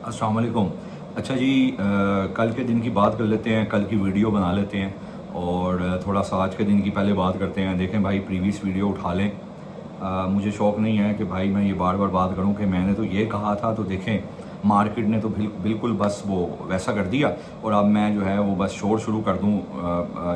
अस्सलाम वालेकुम। अच्छा जी, कल के दिन की बात कर लेते हैं, कल की वीडियो बना लेते हैं और थोड़ा सा आज के दिन की पहले बात करते हैं। देखें भाई, प्रीवियस वीडियो उठा लें। मुझे शौक़ नहीं है कि भाई मैं ये बार बार बात करूं कि मैंने तो ये कहा था, तो देखें मार्केट ने तो बिल्कुल बस वो वैसा कर दिया और अब मैं जो है वो बस शोर शुरू कर दूं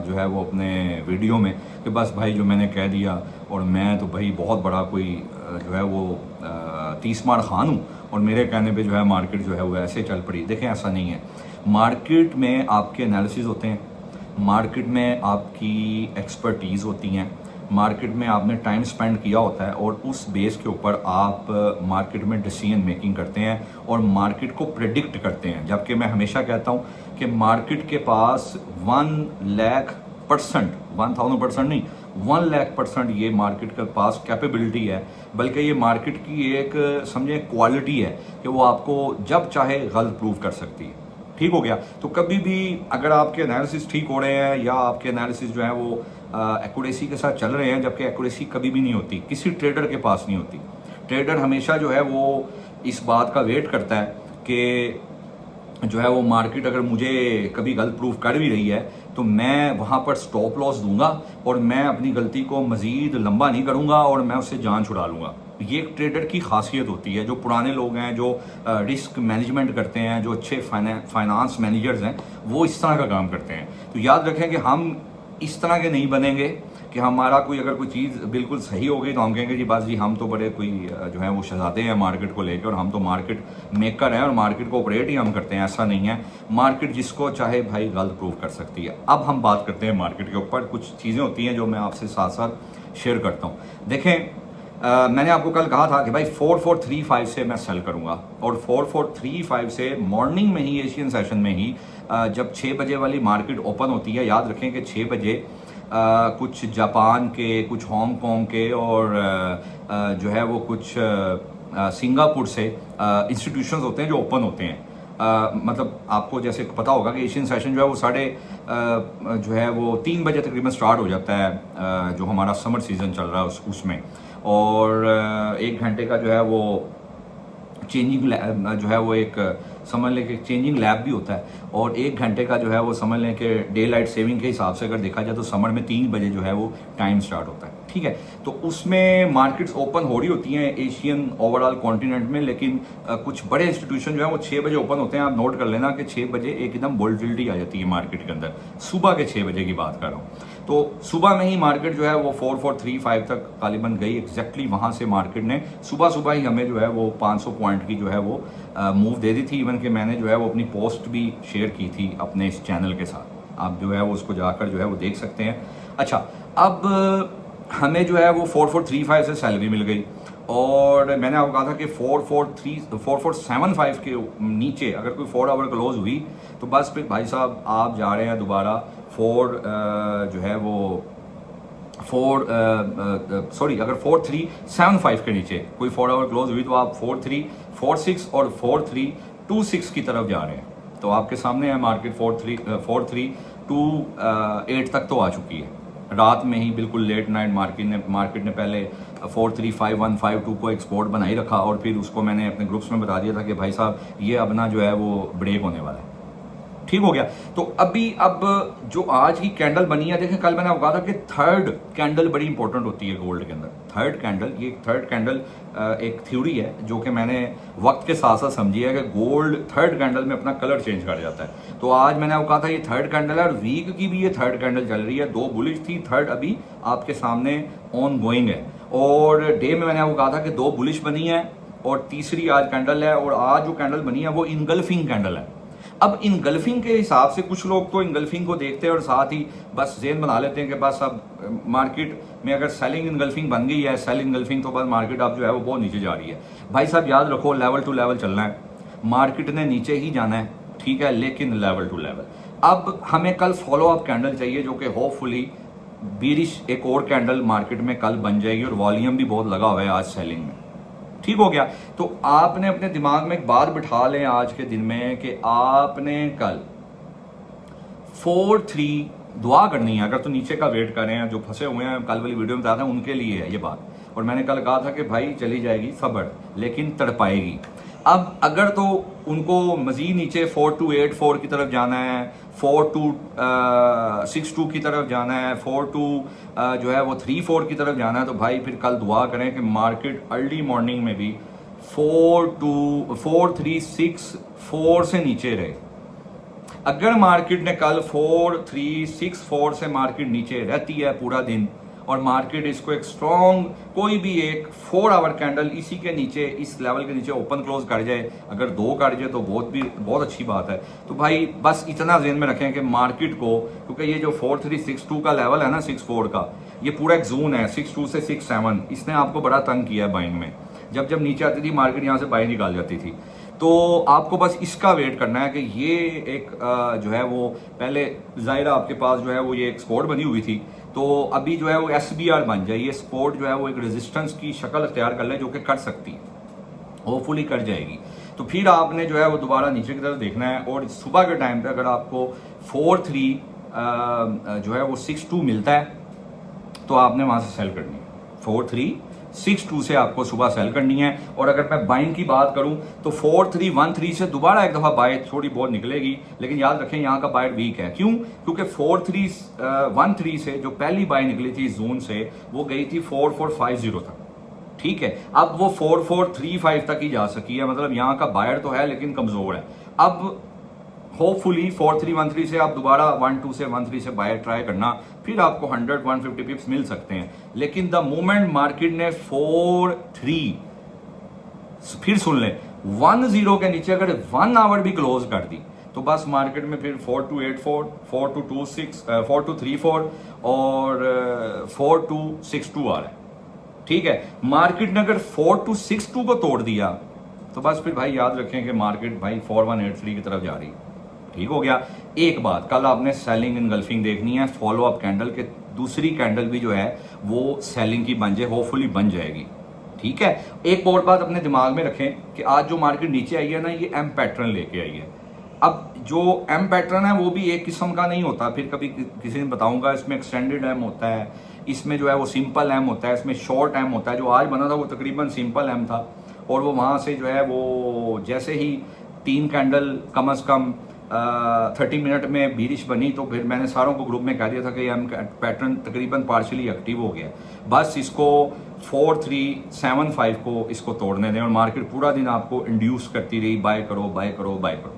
जो है वो अपने वीडियो में कि बस भाई जो मैंने कह दिया और मैं तो भाई बहुत बड़ा कोई जो है वो 30 मार खान हूँ और मेरे कहने पे जो है मार्केट जो है वो ऐसे चल पड़ी। देखें ऐसा नहीं है। मार्केट में आपके एनालिसिस होते हैं, मार्केट में आपकी एक्सपर्टीज़ होती हैं, मार्केट में आपने टाइम स्पेंड किया होता है और उस बेस के ऊपर आप मार्केट में डिसीजन मेकिंग करते हैं और मार्केट को प्रेडिक्ट करते हैं। जबकि मैं हमेशा कहता हूँ कि मार्केट के पास 1,00,000% 1000% नहीं, 1,00,000% ये मार्केट के पास कैपेबिलिटी है, बल्कि ये मार्केट की एक समझे क्वालिटी है कि वो आपको जब चाहे गलत प्रूव कर सकती है। ठीक हो गया। तो कभी भी अगर आपके एनालिसिस ठीक हो रहे हैं या आपके एनालिसिस जो है वो एक्यूरेसी के साथ चल रहे हैं, जबकि एक्यूरेसी कभी भी नहीं होती, किसी ट्रेडर के पास नहीं होती। ट्रेडर हमेशा जो है वो इस बात का वेट करता है कि जो है वो मार्केट अगर मुझे कभी गलत प्रूफ कर भी रही है तो मैं वहाँ पर स्टॉप लॉस दूंगा और मैं अपनी गलती को मज़ीद लंबा नहीं करूँगा और मैं उससे जान छुड़ा लूँगा। ये एक ट्रेडर की खासियत होती है। जो पुराने लोग हैं, जो रिस्क मैनेजमेंट करते हैं, जो अच्छे फाइनेंस मैनेजर्स हैं, वो इस तरह का काम करते हैं। तो याद रखें कि हम इस तरह के नहीं बनेंगे कि हमारा कोई अगर कोई चीज़ बिल्कुल सही हो गई तो हम कहेंगे जी बस जी हम तो बड़े कोई जो है वो शहजादे हैं मार्केट को लेकर और हम तो मार्केट मेकर हैं और मार्केट को ऑपरेट ही हम करते हैं। ऐसा नहीं है। मार्केट जिसको चाहे भाई गलत प्रूव कर सकती है। अब हम बात करते हैं मार्केट के ऊपर। कुछ चीज़ें होती हैं जो मैं आपसे साथ साथ शेयर करता हूँ। देखें, मैंने आपको कल कहा था कि भाई 4435 से मैं सेल करूंगा और 4435 से मॉर्निंग में ही, एशियन सेशन में ही, जब 6 बजे वाली मार्केट ओपन होती है, याद रखें कि 6 बजे कुछ जापान के, कुछ हांगकांग के और जो है वो कुछ सिंगापुर से इंस्टीट्यूशंस होते हैं जो ओपन होते हैं। मतलब आपको जैसे पता होगा कि एशियन सेशन जो है वो जो है वो 3 बजे तकरीबन स्टार्ट हो जाता है, जो हमारा समर सीज़न चल रहा है उसमें। और 1 घंटे का जो है वो चेंजिंग जो है वो एक समझ लें कि चेंजिंग लैब भी होता है और 1 घंटे का जो है वो समझ लें कि डे लाइट सेविंग के हिसाब से अगर देखा जाए तो समर में 3 बजे जो है वो टाइम स्टार्ट होता है। ठीक है, तो उसमें मार्केट्स ओपन हो रही होती हैं एशियन ओवरऑल कॉन्टिनेंट में, लेकिन कुछ बड़े इंस्टीट्यूशन जो है वो 6 बजे ओपन होते हैं। आप नोट कर लेना कि 6 बजे एकदम वोलेटिलिटी आ जाती है मार्केट के अंदर। सुबह के 6 बजे की बात कर रहा हूँ। तो सुबह में ही मार्केट जो है वो 4435 तक तालिबन गई एग्जैक्टली। वहाँ से मार्केट ने सुबह सुबह ही हमें जो है वो 500 पॉइंट की जो है वो मूव दे दी थी। इवन कि मैंने जो है वो अपनी पोस्ट भी शेयर की थी अपने इस चैनल के साथ। आप जो है वो उसको जाकर जो है वो देख सकते हैं। अच्छा, अब हमें जो है वो 4435 से सैलरी मिल गई और मैंने आपको कहा था कि 4475 के नीचे अगर कोई 4 आवर क्लोज हुई तो बस फिर भाई साहब आप जा रहे हैं दोबारा जो है वो अगर 4375 के नीचे कोई 4 आवर क्लोज हुई तो आप 4346 और 4326 की तरफ जा रहे हैं। तो आपके सामने है मार्केट 4328 तक तो आ चुकी है। रात में ही बिल्कुल लेट नाइट मार्केट ने पहले 435152 को एक्सपोर्ट बना ही रखा और फिर उसको मैंने अपने ग्रुप्स में बता दिया था कि भाई साहब ये अब ना जो है वो ब्रेक होने वाला है। ठीक हो गया। तो अब जो आज की कैंडल बनी है, देखें कल मैंने आपको कहा था कि थर्ड कैंडल बड़ी इंपॉर्टेंट होती है गोल्ड के अंदर। थर्ड कैंडल एक थ्योरी है जो कि मैंने वक्त के साथ साथ समझी है कि गोल्ड थर्ड कैंडल में अपना कलर चेंज कर जाता है। तो आज मैंने आपको कहा था ये थर्ड कैंडल है और वीक की भी ये थर्ड कैंडल चल रही है। 2 बुलिश थी, थर्ड अभी आपके सामने ऑन गोइंग है और डे में मैंने आपको कहा था कि 2 बुलिश बनी है और तीसरी आज कैंडल है और आज जो कैंडल बनी है वो इनगल्फिंग कैंडल है। अब इनगल्फिंग के हिसाब से कुछ लोग तो इनगल्फिंग को देखते हैं और साथ ही बस ज़हन बना लेते हैं कि बस अब मार्केट में अगर सेलिंग इनगल्फिंग बन गई है, सेल इनगल्फिंग, तो बस मार्केट अब जो है वो बहुत नीचे जा रही है। भाई साहब याद रखो, लेवल टू लेवल चलना है, मार्केट ने नीचे ही जाना है। ठीक है, लेकिन लेवल टू लेवल। अब हमें कल फॉलो अप कैंडल चाहिए जो कि होपफुली बीरिश एक और कैंडल मार्केट में कल बन जाएगी और वॉल्यूम भी बहुत लगा हुआ है आज सेलिंग में। ठीक हो गया। तो आपने अपने दिमाग में एक बात बिठा लें आज के दिन में कि आपने कल 43 दुआ करनी है। अगर तो नीचे का वेट कर रहे हैं, जो फंसे हुए हैं, कल वाली वीडियो में बताया था उनके लिए है ये बात। और मैंने कल कहा था कि भाई चली जाएगी सब्र, लेकिन तड़पाएगी। अब अगर तो उनको मजीद नीचे 4284 की तरफ जाना है, 4262 की तरफ जाना है, 42 जो है वो 34 की तरफ जाना है, तो भाई फिर कल दुआ करें कि मार्केट अर्ली मॉर्निंग में भी 4364 से नीचे रहे। अगर मार्केट ने कल 4364 से मार्केट नीचे रहती है पूरा दिन और मार्केट इसको एक स्ट्रॉन्ग कोई भी एक 4 आवर कैंडल इसी के नीचे, इस लेवल के नीचे ओपन क्लोज कर जाए, अगर 2 कर जाए तो बहुत अच्छी बात है। तो भाई बस इतना ज़हन में रखें कि मार्केट को, क्योंकि ये जो 4362 का लेवल है ना 64 का, ये पूरा एक जोन है 62 से 67, इसने आपको बड़ा तंग किया है बाइंग में। जब जब नीचे आती थी मार्केट यहाँ से बाई निकाल जाती थी। तो आपको बस इसका वेट करना है कि ये एक जो है वो पहले ज़ाहिर आपके पास जो है वो ये एक सपोर्ट बनी हुई थी, तो अभी जो है वो SBR बन जाए, ये सपोर्ट जो है वो एक रेजिस्टेंस की शक्ल अख्तियार कर ले, जो कि कर सकती है, होपफुली कर जाएगी। तो फिर आपने जो है वो दोबारा नीचे की तरफ देखना है, और सुबह के टाइम पे अगर आपको 43 जो है वो 62 मिलता है तो आपने वहाँ से सेल करनी है। 4362 से आपको सुबह सेल करनी है। और अगर मैं बाइंग की बात करूं तो 4313 से दोबारा एक दफा बाय थोड़ी बहुत निकलेगी, लेकिन याद रखें यहाँ का बायर वीक है। क्यों? क्योंकि 4313 से जो पहली बाय निकली थी जोन से, वो गई थी 4450 तक। ठीक है, अब वो 4435 तक ही जा सकी है, मतलब यहाँ का बायर तो है लेकिन कमजोर है। अब होपफुली 4313 से आप दोबारा 12 से 13 से बायर ट्राई करना, फिर आपको 100-150 पिप्स मिल सकते हैं। लेकिन द मोमेंट मार्केट ने 43, फिर सुन लें, 10 के नीचे अगर 1 आवर भी क्लोज कर दी तो बस मार्केट में फिर 4284, 4226, 4234 और 4262 आ रहा है। ठीक है, मार्केट ने अगर 4262 को तोड़ दिया तो बस फिर भाई याद रखें कि मार्केट भाई 4183 की तरफ जा रही है। ठीक हो गया। एक बात, कल आपने सेलिंग इनगल्फिंग देखनी है, फॉलो अप कैंडल के दूसरी कैंडल भी जो है वो सेलिंग की बन जाए, होपफुली बन जाएगी। ठीक है, एक और बात अपने दिमाग में रखें कि आज जो मार्केट नीचे आई है ना, ये एम पैटर्न लेके आई है। अब जो एम पैटर्न है वो भी एक किस्म का नहीं होता, फिर कभी किसी दिन बताऊंगा। इसमें एक्सटेंडेड एम होता है, इसमें जो है वो सिंपल एम होता है, इसमें शॉर्ट एम होता है। जो आज बना था वो तकरीबन सिंपल एम था, और वो वहां से जो है वो जैसे ही 3 कैंडल कम अज कम 30 मिनट में बीरिश बनी, तो फिर मैंने सारों को ग्रुप में कह दिया था कि एम पैटर्न तकरीबन पार्शियली एक्टिव हो गया। बस इसको 4375 को इसको तोड़ने दें, और मार्केट पूरा दिन आपको इंड्यूस करती रही, बाय करो बाय करो बाय करो।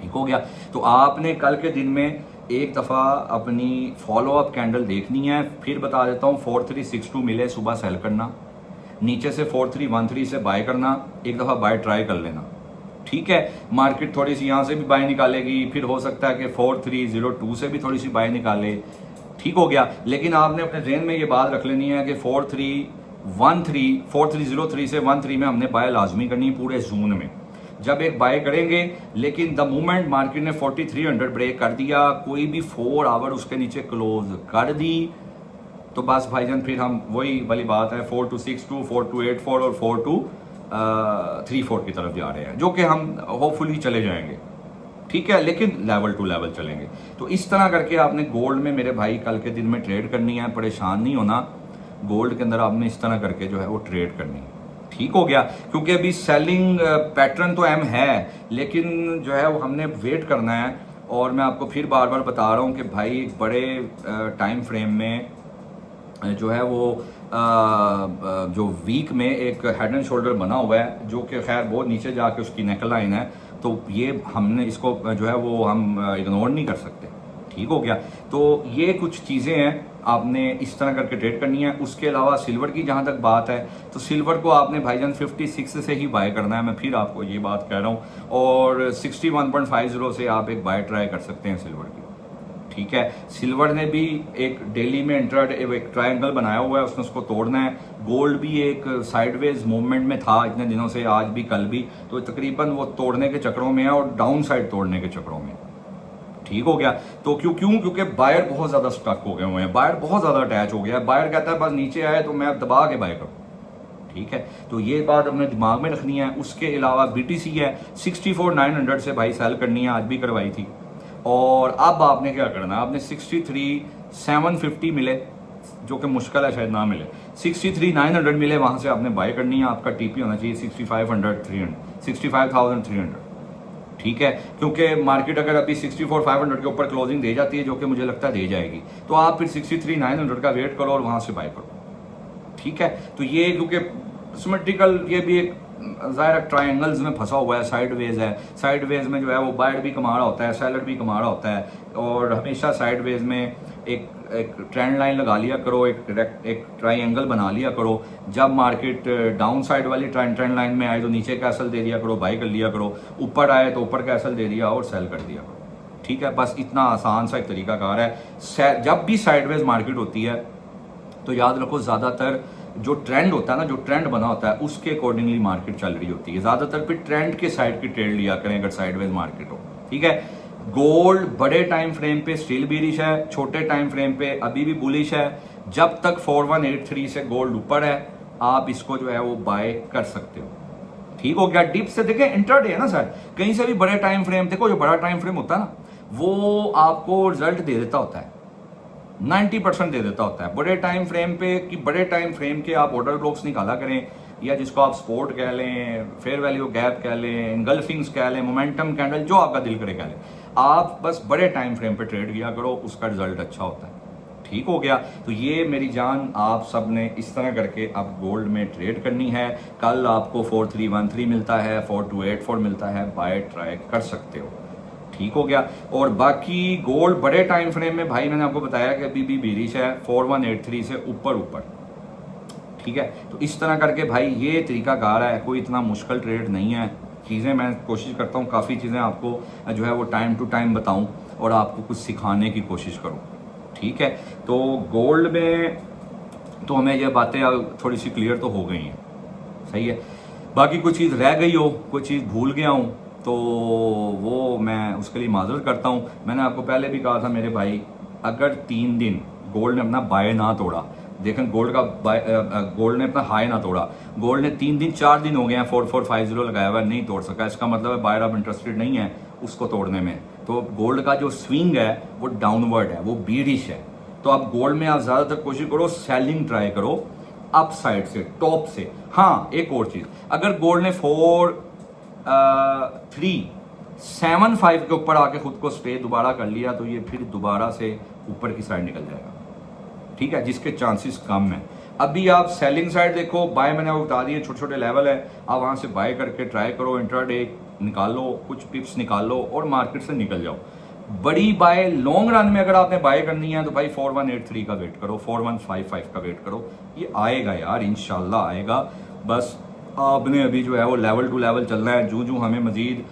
ठीक हो गया। तो आपने कल के दिन में एक दफ़ा अपनी फॉलो अप कैंडल देखनी है। फिर बता देता हूँ, 4362 मिले सुबह सेल करना, नीचे से 4313 से बाय करना, एक दफ़ा बाय ट्राई कर लेना। ठीक है, मार्केट थोड़ी सी यहाँ से भी बाय निकालेगी, फिर हो सकता है कि 4302 से भी थोड़ी सी बाय निकाले। ठीक हो गया। लेकिन आपने अपने ज़हन में ये बात रख लेनी है कि 4303 से 13 में हमने बाय लाजमी करनी है पूरे जून में। जब एक बाय करेंगे, लेकिन द मोमेंट मार्केट ने 4300 ब्रेक कर दिया, कोई भी 4 आवर उसके नीचे क्लोज कर दी, तो बस भाईजान फिर हम वही वाली बात है 4262, 4284 और 4234 की तरफ जा रहे हैं, जो कि हम होपफुली चले जाएंगे। ठीक है, लेकिन लेवल टू लेवल चलेंगे। तो इस तरह करके आपने गोल्ड में मेरे भाई कल के दिन में ट्रेड करनी है, परेशान नहीं होना। गोल्ड के अंदर आपने इस तरह करके जो है वो ट्रेड करनी है। ठीक हो गया, क्योंकि अभी सेलिंग पैटर्न तो एम है, लेकिन जो है वो हमने वेट करना है। और मैं आपको फिर बार बार बता रहा हूँ कि भाई एक बड़े टाइम फ्रेम में जो है वो जो वीक में एक हेड एंड शोल्डर बना हुआ है, जो कि खैर बहुत नीचे जाके उसकी नेक लाइन है, तो ये हमने इसको जो है वो हम इग्नोर नहीं कर सकते। ठीक हो गया। तो ये कुछ चीज़ें हैं, आपने इस तरह करके ट्रेड करनी है। उसके अलावा सिल्वर की जहाँ तक बात है, तो सिल्वर को आपने भाईजान 56 से ही बाय करना है, मैं फिर आपको ये बात कह रहा हूँ। और 61.50 से आप एक बाय ट्राई कर सकते हैं सिल्वर की। ठीक है, सिल्वर ने भी एक डेली में इंट्राडे एक ट्रायंगल बनाया हुआ है, उसने उसको तोड़ना है। गोल्ड भी एक साइडवेज मूवमेंट में था इतने दिनों से, आज भी कल भी, तो तकरीबन वो तोड़ने के चक्रों में है और डाउन साइड तोड़ने के चक्रों में। ठीक हो गया। तो क्योंकि बायर बहुत ज्यादा स्टक हो गए हुए हैं, बायर बहुत ज्यादा अटैच हो गया है। बायर कहता है बस नीचे आए तो मैं दबा के बाय करूं। ठीक है, तो ये बात अपने दिमाग में रखनी है। उसके अलावा BTC है 64,900 से भाई सेल करनी है, आज भी करवाई थी। और अब आपने क्या करना है, आपने 63,750 मिले जो कि मुश्किल है शायद ना मिले। 63,900 मिले, वहां से आपने बाय करनी है। आपका टीपी होना चाहिए 65,300, ठीक है, क्योंकि मार्केट अगर अभी 64,500 के ऊपर क्लोजिंग दे जाती है, जो कि मुझे लगता है दे जाएगी, तो आप फिर 63,900 का वेट करो और वहां से बाय करो, ठीक है। तो ये क्योंकि सिमेट्रिकल, ये भी एक ज़ाहिर ट्रायंगल्स में फंसा हुआ है, साइडवेज है, साइडवेज में जो है वो बायर भी कमा रहा होता है, सेलर भी कमा रहा होता है, और हमेशा साइडवेज में एक ट्रेंड लाइन लगा लिया करो, एक ट्रायंगल बना लिया करो। जब मार्केट डाउन साइड वाली ट्रेंड लाइन में आए तो नीचे कैसल दे दिया करो, बाई कर लिया करो, ऊपर आए तो ऊपर कैसल दे दिया और सेल कर दिया करो, ठीक है। बस इतना आसान सा एक तरीकाकार है। जब भी साइडवेज मार्केट होती है तो याद रखो ज़्यादातर जो ट्रेंड होता है ना, जो ट्रेंड बना होता है उसके अकॉर्डिंगली मार्केट चल रही होती है। ज़्यादातर फिर ट्रेंड के साइड की ट्रेड लिया करें अगर साइडवेज मार्केट हो, ठीक है। गोल्ड बड़े टाइम फ्रेम पे स्टिल बीरिश है, छोटे टाइम फ्रेम पे अभी भी बुलिश है। जब तक 4183 से गोल्ड ऊपर है आप इसको जो है वो बाय कर सकते हो, ठीक हो गया। डिप से देखें, इंटरडे है ना सर, कहीं से भी बड़े टाइम फ्रेम देखो, जो बड़ा टाइम फ्रेम होता है ना वो आपको रिजल्ट दे देता होता है, 90% दे देता होता है बड़े टाइम फ्रेम पे। कि बड़े टाइम फ्रेम के आप ऑर्डर ब्लॉक्स निकाला करें, या जिसको आप सपोर्ट कह लें, फेयर वैल्यू गैप कह लें, इंगल्फिंग्स कह लें, मोमेंटम कैंडल, जो आपका दिल करे कह लें, आप बस बड़े टाइम फ्रेम पे ट्रेड किया करो, उसका रिजल्ट अच्छा होता है, ठीक हो गया। तो ये मेरी जान आप सब ने इस तरह करके अब गोल्ड में ट्रेड करनी है। कल आपको 4313 मिलता है, 4284 मिलता है, बाय ट्राई कर सकते हो, ठीक हो गया। और बाकी गोल्ड बड़े टाइम फ्रेम में भाई मैंने आपको बताया कि अभी भी बीरिश है 4183 से ऊपर, ठीक है। तो इस तरह करके भाई ये तरीकाकार है, कोई इतना मुश्किल ट्रेड नहीं है। चीज़ें मैं कोशिश करता हूँ काफ़ी चीज़ें आपको जो है वो टाइम टू टाइम बताऊँ और आपको कुछ सिखाने की कोशिश करूँ, ठीक है। तो गोल्ड में तो हमें ये बातें अब थोड़ी सी क्लियर तो हो गई हैं, सही है। बाकी कोई चीज़ रह गई हो, कोई चीज़ भूल गया हूँ तो वो मैं उसके लिए माजरत करता हूँ। मैंने आपको पहले भी कहा था मेरे भाई, अगर 3 दिन गोल्ड ने अपना बाय ना तोड़ा, देखें गोल्ड ने अपना हाई ना तोड़ा, गोल्ड ने 3 दिन 4 दिन हो गए हैं 4450 लगाया हुआ नहीं तोड़ सका, इसका मतलब है बायर आप इंटरेस्टेड नहीं है उसको तोड़ने में। तो गोल्ड का जो स्विंग है वो डाउनवर्ड है, वो बीरिश है। तो आप गोल्ड में आप ज़्यादातर कोशिश करो सेलिंग ट्राई करो अप साइड से, टॉप से। हाँ एक और चीज़, अगर गोल्ड ने 4375 के ऊपर आके खुद को स्टे दोबारा कर लिया तो ये फिर दोबारा से ऊपर की साइड निकल जाएगा, ठीक है, जिसके चांसेस कम है। अभी आप सेलिंग साइड देखो, बाय मैंने आपको बता दिए छोटे छोटे लेवल है, आप वहां से बाय करके ट्राई करो, इंट्राडे निकालो, कुछ पिप्स निकालो और मार्केट से निकल जाओ। बड़ी बाय लॉन्ग रन में अगर आपने बाय करनी है तो भाई 4183 का वेट करो, 4155 का वेट करो, ये आएगा यार, इंशाल्लाह आएगा। बस आपने अभी जो है वो लेवल टू लेवल चलना है। जो हमें मजीद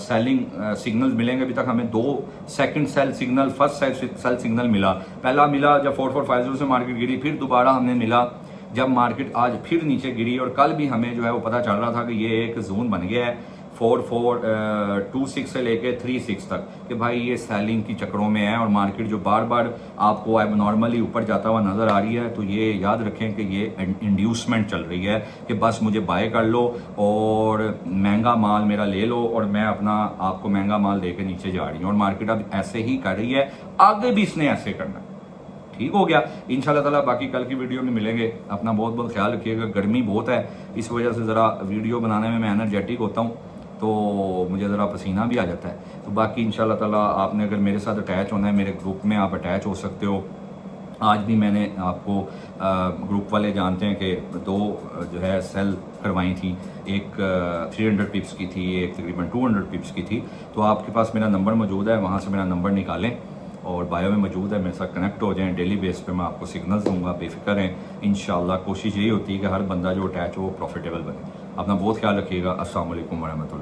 सेलिंग सिग्नल्स मिलेंगे, अभी तक हमें 2 second cell signal, first cell signal मिला, पहला मिला जब 4450 से मार्केट गिरी, फिर दोबारा हमें मिला जब मार्केट आज फिर नीचे गिरी, और कल भी हमें जो है वो पता चल रहा था कि ये एक जोन बन गया है 4426 से लेके 36 तक, कि भाई ये सेलिंग की चक्रों में है और मार्केट जो बार बार आपको अब नॉर्मली ऊपर जाता हुआ नजर आ रही है। तो ये याद रखें कि ये इंड्यूसमेंट चल रही है कि बस मुझे बाय कर लो और महंगा माल मेरा ले लो और मैं अपना आपको महंगा माल देके नीचे जा रही हूँ, और मार्केट अब ऐसे ही कर रही है, आगे भी इसने ऐसे करना है, ठीक हो गया इंशाल्लाह ताला। बाकी कल की वीडियो में मिलेंगे, अपना बहुत बहुत ख्याल रखिएगा। गर्मी बहुत है, इस वजह से ज़रा वीडियो बनाने में मैं एनर्जेटिक होता हूँ तो मुझे ज़रा पसीना भी आ जाता है। तो बाकी इंशाल्लाह ताला आपने अगर मेरे साथ अटैच होना है, मेरे ग्रुप में आप अटैच हो सकते हो। आज भी मैंने आपको ग्रुप वाले जानते हैं कि 2 जो है सेल करवाई थी, एक 300 पिप्स की थी, एक तकरीबन 200 पिप्स की थी। तो आपके पास मेरा नंबर मौजूद है, वहाँ से मेरा नंबर निकालें और बायो में मौजूद है, मेरे साथ कनेक्ट हो जाएं। डेली बेस पे मैं आपको सिग्नल्स दूंगा, बेफिक्र हैं। इंशाल्लाह कोशिश यही होती है कि हर बंदा जो अटैच हो वो प्रॉफिटेबल बने। अपना बहुत ख्याल रखिएगा। अस्सलाम वालेकुम वरहमतुल्लाह।